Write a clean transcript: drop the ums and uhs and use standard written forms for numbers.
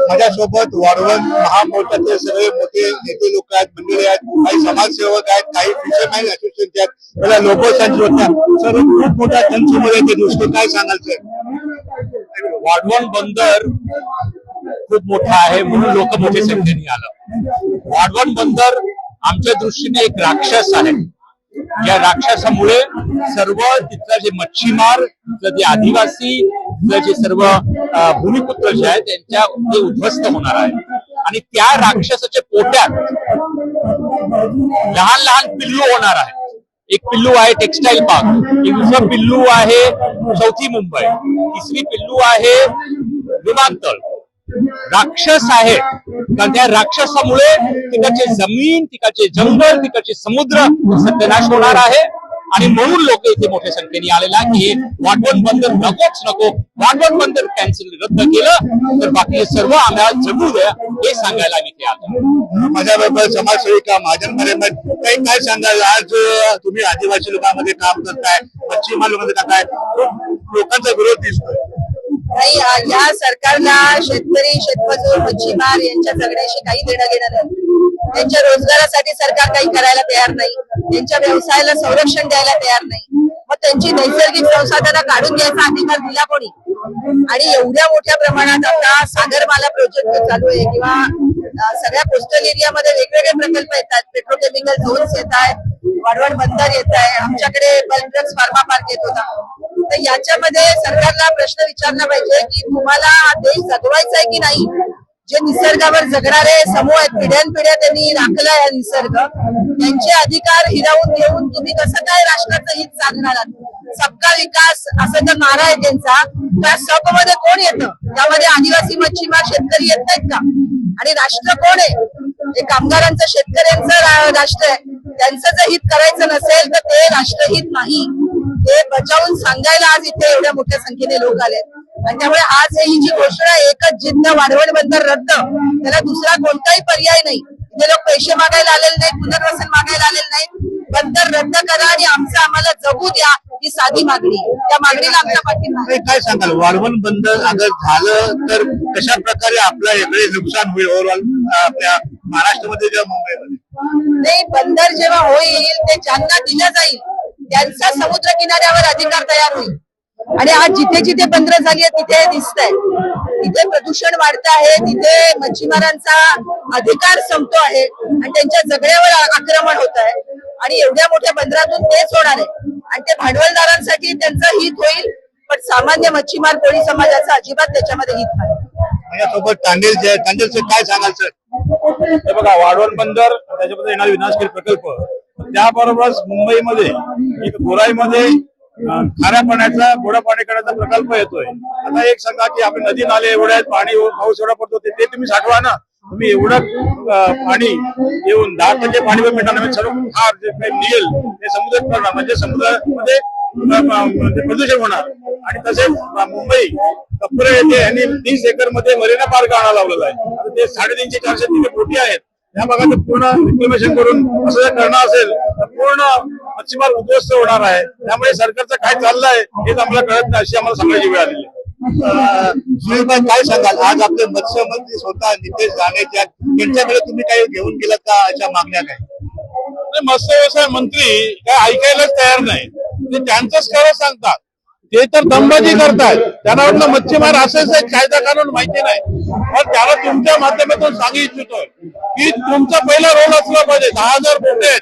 माझ्यासोबत वाढवण महामोर्चाचे सगळे मोठे नेते लोक आहेत, मंडळी आहेत, काही समाजसेवक आहेत, काही फिशरमॅन असोसिएशनचे आहेत, मला लोकशाही होत्या सर्व खूप मोठ्या जनसमुदायाच्या दृष्टी काय सांगाल सर? वाढवण बंदर खूप मोठा आहे म्हणून लोक मोठे संख्येने आलं. वाढवण बंदर आमच्या दृष्टीने एक राक्षस आहे. या राक्षसामुळे सर्व तिथलं जे मच्छीमार, तिथलं जे आदिवासी, तिथलं जे सर्व भूमिपुत्र जे आहेत त्यांच्या ते उद्ध्वस्त होणार आहे. आणि त्या राक्षसाच्या पोट्यात लहान लहान पिल्लू होणार आहे. एक पिल्लू आहे टेक्सटाईल पार्क, एक दुसरं पिल्लू आहे चौथी मुंबई, तिसरी पिल्लू आहे विमानतळ. राक्षस आहे कारण त्या राक्षसामुळे तिकडचे जमीन, तिकडचे जंगल, तिकडचे समुद्र सत्यानाश होणार आहे. आणि म्हणून लोक इथे मोठ्या संख्येने आलेला की वाढवण बंदर नकोच नको, वाढवण बंदर कॅन्सल रद्द केलं तर बाकी सर्व आम्हाला जगू द्या हे सांगायला आम्ही इथे आलो. माझ्याबरोबर समाजसेविका महाजन काही काय सांगाल? आज तुम्ही आदिवासी लोकांमध्ये काम करताय, मच्छीमार लोकांमध्ये करताय, लोकांचा विरोध दिसतोय. नाही, या सरकारला शेतकरी, शेतमजूर, मच्छीमार यांच्या जगण्याशी काही देणं घेणं नाही. त्यांच्या रोजगारासाठी सरकार काही करायला तयार नाही, त्यांच्या व्यवसायाला संरक्षण द्यायला तयार नाही. मग त्यांची नैसर्गिक संसाधनं काढून घ्यायचा अधिकार दिला कोणी? आणि एवढ्या मोठ्या प्रमाणात आता सागरमाला प्रोजेक्ट चालू आहे किंवा सगळ्या कोस्टल एरियामध्ये वेगवेगळे प्रकल्प येतात, पेट्रोकेमिकल झोन्स येत आहेत, वाढवण बंदर येत आहे, आमच्याकडे बल्ड्रग्स फार्मा पार्क येत होता. तर याच्यामध्ये सरकारला प्रश्न विचारला पाहिजे की तुम्हाला हा देश जगवायचा आहे की नाही? जे निसर्गावर जगणारे समूह आहेत, पिढ्यानपिढ्या त्यांनी राखला आहे निसर्ग, त्यांचे अधिकार हिरावून घेऊन तुम्ही कसं काय राष्ट्राचं हित साधणार आहात? सबका विकास असा जर नारा आहे त्यांचा, त्या सब मध्ये कोण येतं? त्यामध्ये आदिवासी, मच्छीमार, शेतकरी येत नाहीत का? आणि राष्ट्र कोण आहे? हे कामगारांचं, शेतकऱ्यांचं राष्ट्र आहे. त्यांचं जर हित करायचं नसेल तर ते राष्ट्रहित नाही, हे बचावून सांगायला आज इथे एवढ्या मोठ्या संख्येने लोक आले. आणि त्यामुळे आज ही जी घोषणा, एकच जिद्द, वाढवण बंदर रद्द, त्याला दुसरा कोणताही पर्याय नाही. इथे लोक पैसे मागायला आलेले नाहीत, पुनर्वसन मागायला आलेले नाहीत. बंदर रद्द करा आणि आमचं आम्हाला जगू द्या, ही साधी मागणी. त्या मागणीला आमचा पाठिंबा. काय सांगाल, वाढवण बंदर अगर झालं तर कशा प्रकारे आपलं वेगळे नुकसान होईल ओव्हरऑल आपल्या महाराष्ट्रामध्ये किंवा मुंबईमध्ये? नाही, बंदर जेव्हा होईल ते ज्यांना दिलं जाईल त्यांचा समुद्र किनाऱ्यावर अधिकार तयार होईल. आणि आज जिथे जिथे बंदर झाली आहे तिथे दिसतंय, तिथे प्रदूषण वाढत आहे, तिथे मच्छीमारांचा अधिकार संपतो आहे आणि त्यांच्या जगण्यावर आक्रमण होत आहे. आणि एवढ्या मोठ्या बंदरातून तेच होणार आहे आणि ते भांडवलदारांसाठी त्यांचं हित होईल, पण सामान्य मच्छीमार कोळी समाजाचं अजिबात त्याच्यामध्ये हित नाही. माझ्यासोबत तांडेल काय सांगाल सर? हे बघा, वाढवण बंदर, त्याच्यामध्ये येणारे विनाशकारी प्रकल्प, त्याबरोबरच मुंबईमध्ये एक गोराईमध्ये खाऱ्या पाण्याचा गोडा पाणी करण्याचा प्रकल्प येतोय. आता एक सांगा की आपले नदी नाले एवढे आहेत, पाणी पाऊस एवढा पडतो ते तुम्ही साठवा ना. तुम्ही एवढं पाणी येऊन 10% पाणी पण मिळणार नाही. सर्व फार जे काही निघेल ते समुद्रात पडणार, म्हणजे समुद्रामध्ये प्रदूषण होणार. आणि तसेच मुंबई कपडे येथे यांनी 30 एकर मध्ये मरीना पार्क आणायला लावलेला आहे. आता ते 350-400 तिथे बोटी आहेत. त्या भागाचं पूर्ण रिक्लेमेशन करून असं जर करणं असेल तर पूर्ण मच्छीमार उद्ध्वस्त होणार आहे. त्यामुळे सरकारचं काय चाललंय हेच आम्हाला कळत नाही, अशी आम्हाला सांगायची वेळ आलेली आहे. सुनीलभाई काय सांगाल, आज आपले मत्स्यमंत्री स्वतः नितेश राणे त्यांच्याकडे तुम्ही काही घेऊन गेलात का अशा मागण्या? काय मत्स्य व्यवसाय मंत्री काय ऐकायलाच तयार नाही, ते त्यांचंच खरं सांगतात. ते तर दमबाजी करतात. त्यांना वाटलं मच्छीमार असेच कायदा कानून माहिती नाही. पण त्याला तुमच्या माध्यमातून सांगू इच्छितोय की तुमचा पहिला रोल असला पाहिजे. 10,000 बोटे आहेत,